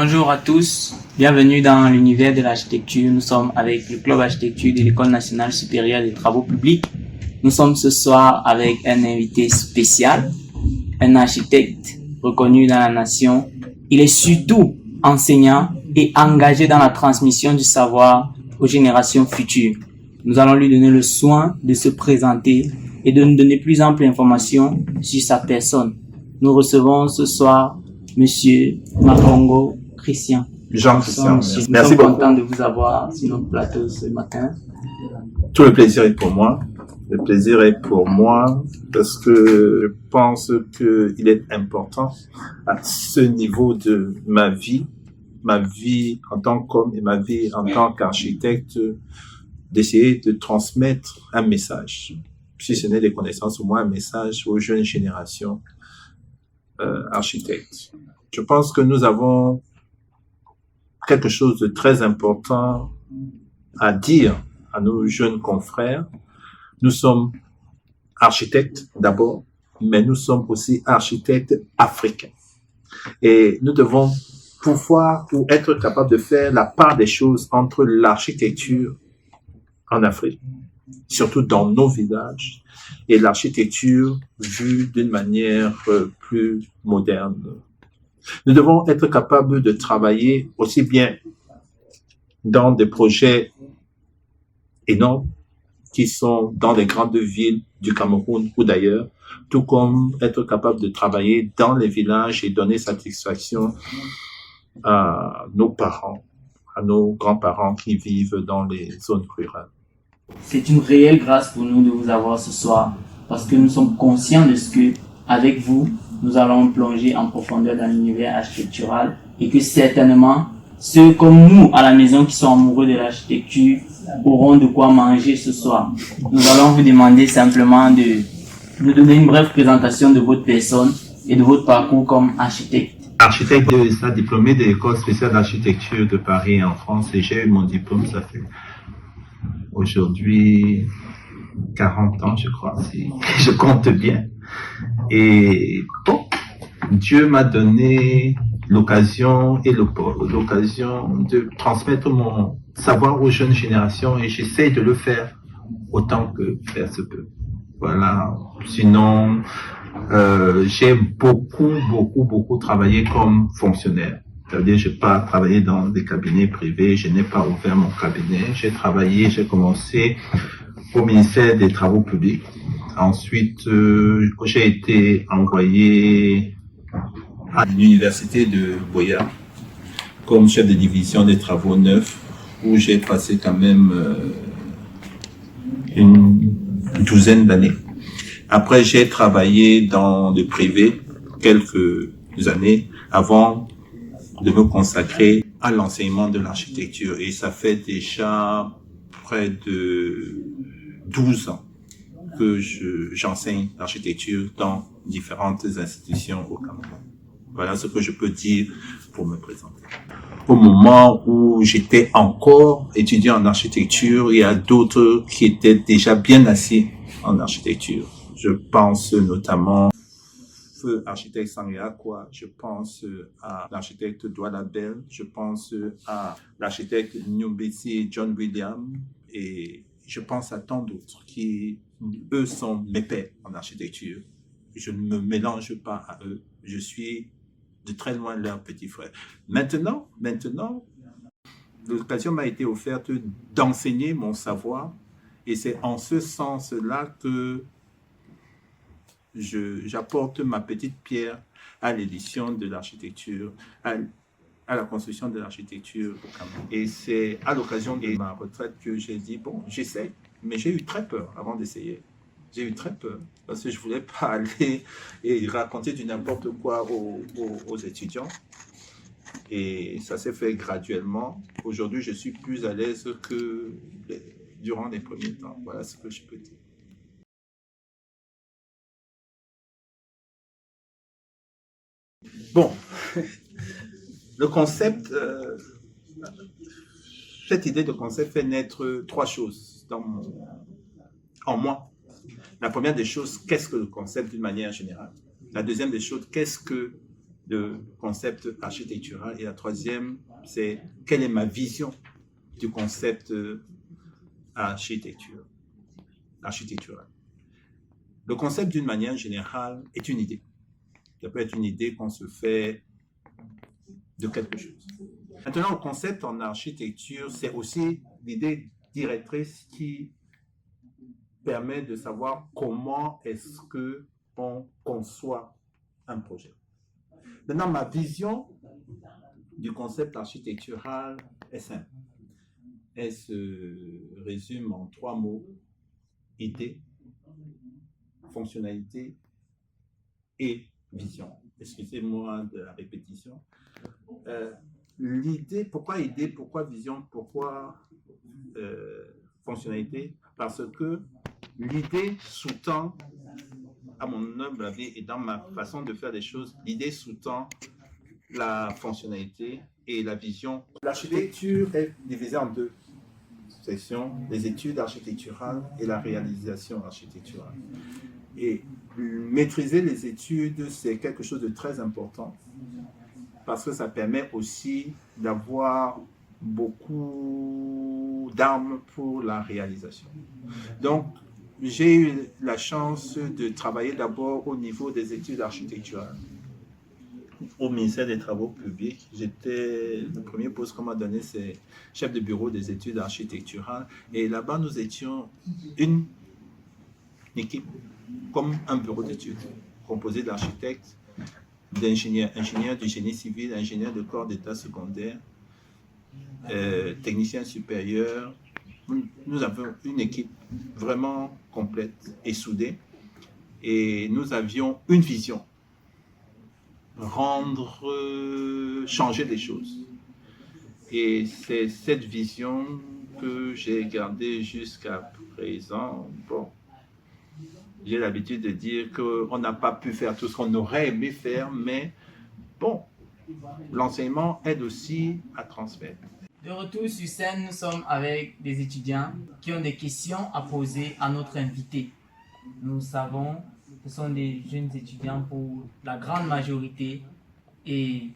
Bonjour à tous, bienvenue dans l'univers de l'architecture. Nous sommes avec le club architecture de l'École nationale supérieure des travaux publics. Nous sommes ce soir avec un invité spécial, un architecte reconnu dans la nation. Il est surtout enseignant et engagé dans la transmission du savoir aux générations futures. Nous allons lui donner le soin de se présenter et de nous donner plus ample information sur sa personne. Nous recevons ce soir Monsieur Makongo Christian. Jean-Christian, Monsieur, merci. Nous sommes Beaucoup. contents de vous avoir sur notre plateau ce matin. Tout le plaisir est pour moi. Le plaisir est pour moi parce que je pense qu'il est important à ce niveau de ma vie en tant qu'homme et ma vie en tant qu'architecte, d'essayer de transmettre un message, si ce n'est des connaissances, au moins un message aux jeunes générations architectes. Je pense que nous avons quelque chose de très important à dire à nos jeunes confrères. Nous sommes architectes d'abord, mais nous sommes aussi architectes africains. Et nous devons pouvoir ou être capables de faire la part des choses entre l'architecture en Afrique, surtout dans nos villages, et l'architecture vue d'une manière plus moderne. Nous devons être capables de travailler aussi bien dans des projets énormes qui sont dans les grandes villes du Cameroun ou d'ailleurs, tout comme être capable de travailler dans les villages et donner satisfaction à nos parents, à nos grands-parents qui vivent dans les zones rurales. C'est une réelle grâce pour nous de vous avoir ce soir parce que nous sommes conscients de ce que, avec vous, nous allons plonger en profondeur dans l'univers architectural et que certainement, ceux comme nous à la maison qui sont amoureux de l'architecture auront de quoi manger ce soir. Nous allons vous demander simplement de nous donner une brève présentation de votre personne et de votre parcours comme architecte. Architecte de l'État, diplômé de l'École spéciale d'architecture de Paris en France, et j'ai eu mon diplôme, ça fait aujourd'hui 40 ans, je crois, si je compte bien. Et bon, Dieu m'a donné l'occasion de transmettre mon savoir aux jeunes générations et j'essaie de le faire autant que faire se peut. Voilà. Sinon, j'ai beaucoup travaillé comme fonctionnaire. C'est-à-dire, je n'ai pas travaillé dans des cabinets privés, je n'ai pas ouvert mon cabinet. J'ai commencé au ministère des Travaux publics. Ensuite, j'ai été envoyé à l'université de Boyard comme chef de division des travaux neufs, où j'ai passé quand même une douzaine d'années. Après, j'ai travaillé dans le privé quelques années avant de me consacrer à l'enseignement de l'architecture. Et ça fait déjà près de 12 ans que j'enseigne l'architecture dans différentes institutions au Cameroun. Voilà ce que je peux dire pour me présenter. Au moment où j'étais encore étudiant en architecture, il y a d'autres qui étaient déjà bien assis en architecture. Je pense notamment Feu architecte Sangiakwa, je pense à l'architecte Douala Bell, je pense à l'architecte Nyumbesi et John Williams, et je pense à tant d'autres qui, eux, sont mes pairs en architecture. Je ne me mélange pas à eux, je suis de très loin leur petit frère. Maintenant, l'occasion m'a été offerte d'enseigner mon savoir, et c'est en ce sens-là que j'apporte ma petite pierre à l'édition de l'architecture, à la construction de l'architecture au Cameroun. Et c'est à l'occasion de ma retraite que j'ai dit, bon, j'essaie, mais j'ai eu très peur avant d'essayer. J'ai eu très peur parce que je ne voulais pas aller et raconter du n'importe quoi aux étudiants. Et ça s'est fait graduellement. Aujourd'hui, je suis plus à l'aise que durant les premiers temps. Voilà ce que je peux dire. Bon, le concept, cette idée de concept fait naître trois choses en moi. La première des choses, qu'est-ce que le concept d'une manière générale? La deuxième des choses, qu'est-ce que de concept architectural. Et la troisième, c'est quelle est ma vision du concept architectural. Le concept, d'une manière générale, est une idée. Ça peut être une idée qu'on se fait de quelque chose. Maintenant, le concept en architecture, c'est aussi l'idée directrice qui permet de savoir comment est-ce qu'on conçoit un projet. Maintenant, ma vision du concept architectural est simple. Elle se résume en 3 mots: idée, fonctionnalité et vision. Excusez-moi de la répétition. L'idée, pourquoi idée, pourquoi vision, pourquoi fonctionnalité? Parce que l'idée sous-tend, à mon humble avis et dans ma façon de faire les choses, l'idée sous-tend la fonctionnalité et la vision. L'architecture est divisée en 2 sections: les études architecturales et la réalisation architecturale. Et maîtriser les études, c'est quelque chose de très important parce que ça permet aussi d'avoir beaucoup d'armes pour la réalisation. Donc, j'ai eu la chance de travailler d'abord au niveau des études architecturales au ministère des Travaux publics. Le premier poste qu'on m'a donné, c'est chef de bureau des études architecturales. Et là-bas, nous étions une équipe comme un bureau d'études composé d'architectes, d'ingénieurs, ingénieurs du génie civil, ingénieurs de corps d'état secondaire, techniciens supérieurs. Nous avons une équipe vraiment complète et soudée. Et nous avions une vision: changer les choses. Et c'est cette vision que j'ai gardée jusqu'à présent. Bon, j'ai l'habitude de dire qu'on n'a pas pu faire tout ce qu'on aurait aimé faire, mais bon, l'enseignement aide aussi à transmettre. De retour sur scène, nous sommes avec des étudiants qui ont des questions à poser à notre invité. Nous savons que ce sont des jeunes étudiants pour la grande majorité et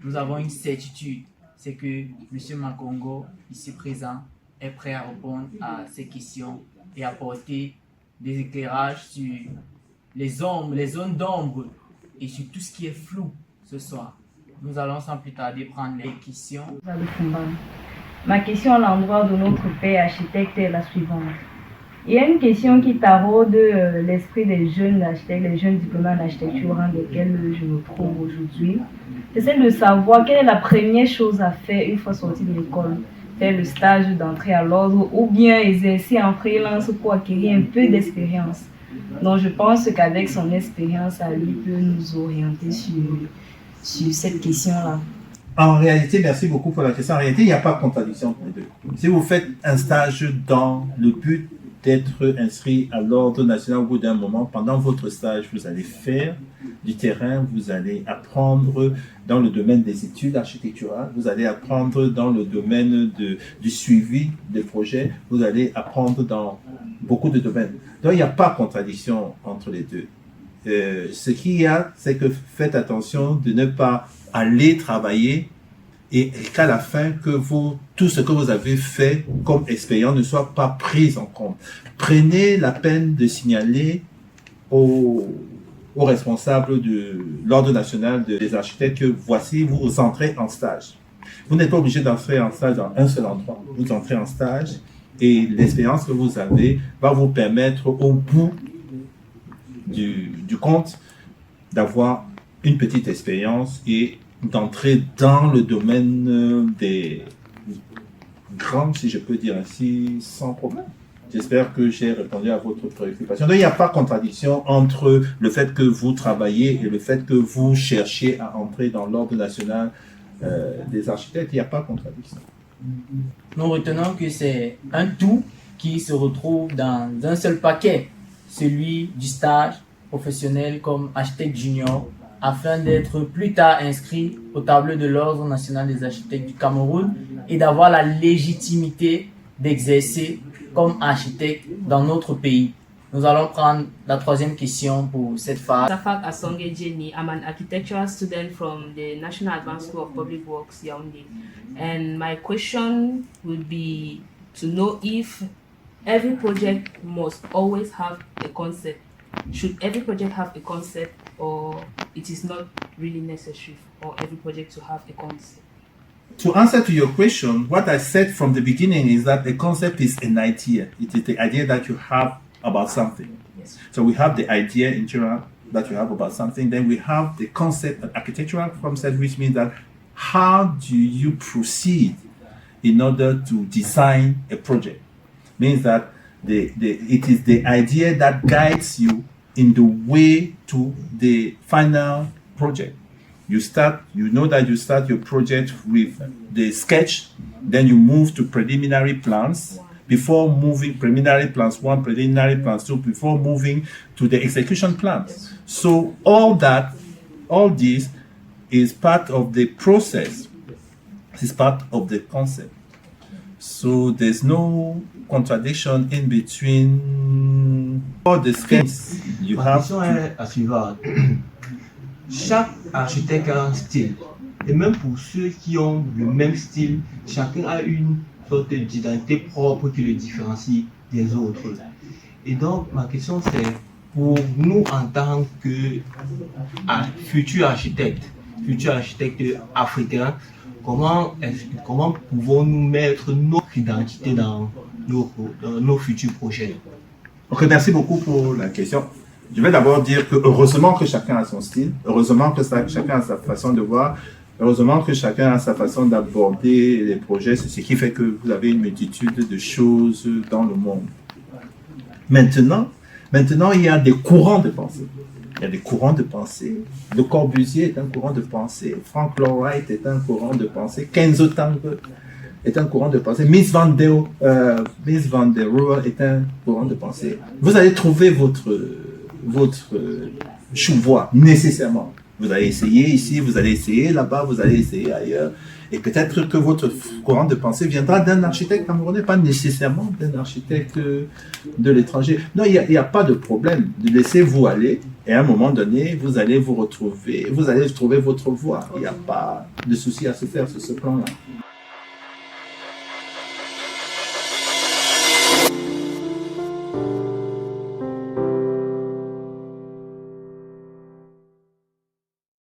nous avons une certitude, c'est que M. Makongo, ici présent, est prêt à répondre à ces questions et apporter des éclairages sur les zones d'ombre et sur tout ce qui est flou ce soir. Nous allons sans plus tarder prendre les questions. Ma question à l'endroit de notre père architecte est la suivante. Il y a une question qui taraude l'esprit des jeunes architectes, les jeunes diplômés en architecture, dans lesquels je me trouve aujourd'hui. C'est celle de savoir quelle est la première chose à faire une fois sorti de l'école. Faire le stage d'entrée à l'ordre ou bien exercer en freelance pour acquérir un peu d'expérience. Donc je pense qu'avec son expérience, Ali peut nous orienter sur cette question-là. En réalité, merci beaucoup pour la question. En réalité, il n'y a pas de contradiction entre les deux. Si vous faites un stage dans le but d'être inscrit à l'ordre national au bout d'un moment, pendant votre stage, vous allez faire du terrain, vous allez apprendre dans le domaine des études architecturales, vous allez apprendre dans le domaine du suivi des projets, vous allez apprendre dans beaucoup de domaines. Donc, il n'y a pas de contradiction entre les deux. Ce qu'il y a, c'est que faites attention de ne pas aller travailler et qu'à la fin, tout ce que vous avez fait comme expérience ne soit pas pris en compte. Prenez la peine de signaler aux responsables de l'Ordre national des architectes que voici, vous entrez en stage. Vous n'êtes pas obligé d'entrer en stage dans un seul endroit. Vous entrez en stage et l'expérience que vous avez va vous permettre au bout du compte d'avoir une petite expérience et d'entrer dans le domaine des grands, si je peux dire ainsi, sans problème. J'espère que j'ai répondu à votre préoccupation. Donc, il n'y a pas de contradiction entre le fait que vous travaillez et le fait que vous cherchiez à entrer dans l'ordre national des architectes. Il n'y a pas de contradiction. Nous retenons que c'est un tout qui se retrouve dans un seul paquet, celui du stage professionnel comme architecte junior, afin d'être plus tard inscrit au tableau de l'Ordre national des architectes du Cameroun et d'avoir la légitimité d'exercer comme architecte dans notre pays. Nous allons prendre la troisième question pour cette phase. Safak Asonge Jenny. I'm an architectural student from the National Advanced School of Public Works, Yaoundé. And my question would be to know if every project must always have a concept. Should every project have a concept, or it is not really necessary for every project to have a concept? To answer to your question, what I said from the beginning is that a concept is an idea. It is the idea that you have about something. Yes. So we have the idea in general that you have about something. Then we have the concept, an architectural concept, which means that how do you proceed in order to design a project? Means that it is the idea that guides you in the way to the final project. You know that you start your project with the sketch, then you move to preliminary plans. Before moving preliminary plans 1, preliminary plans 2, before moving to the execution plans. So all this is part of the process. It's part of the concept. So there's no contradiction in between all the schemes you Ma have. question est la suivante. Chaque architecte a un style. Et même pour ceux qui ont le même style, chacun a une sorte d'identité propre qui le différencie des autres. Et donc, ma question c'est, pour nous en tant que futurs architectes africains, comment pouvons-nous mettre notre identité dans nos futurs projets? Ok, merci beaucoup pour la question. Je vais d'abord dire que heureusement que chacun a son style, heureusement que chacun a sa façon de voir, heureusement que chacun a sa façon d'aborder les projets. C'est ce qui fait que vous avez une multitude de choses dans le monde. Maintenant, il y a des courants de pensée. Il y a des courants de pensée. Le Corbusier est un courant de pensée. Frank Lloyd Wright est un courant de pensée. Kenzo Tange est un courant de pensée. Mies van der Rohe est un courant de pensée. Vous allez trouver votre voie, nécessairement. Vous allez essayer ici, vous allez essayer là-bas, vous allez essayer ailleurs. Et peut-être que votre courant de pensée viendra d'un architecte camerounais, pas nécessairement d'un architecte de l'étranger. Non, il n'y a pas de problème. Laissez-vous aller. Et à un moment donné, vous allez trouver votre voie. Il n'y a pas de souci à se faire sur ce plan-là.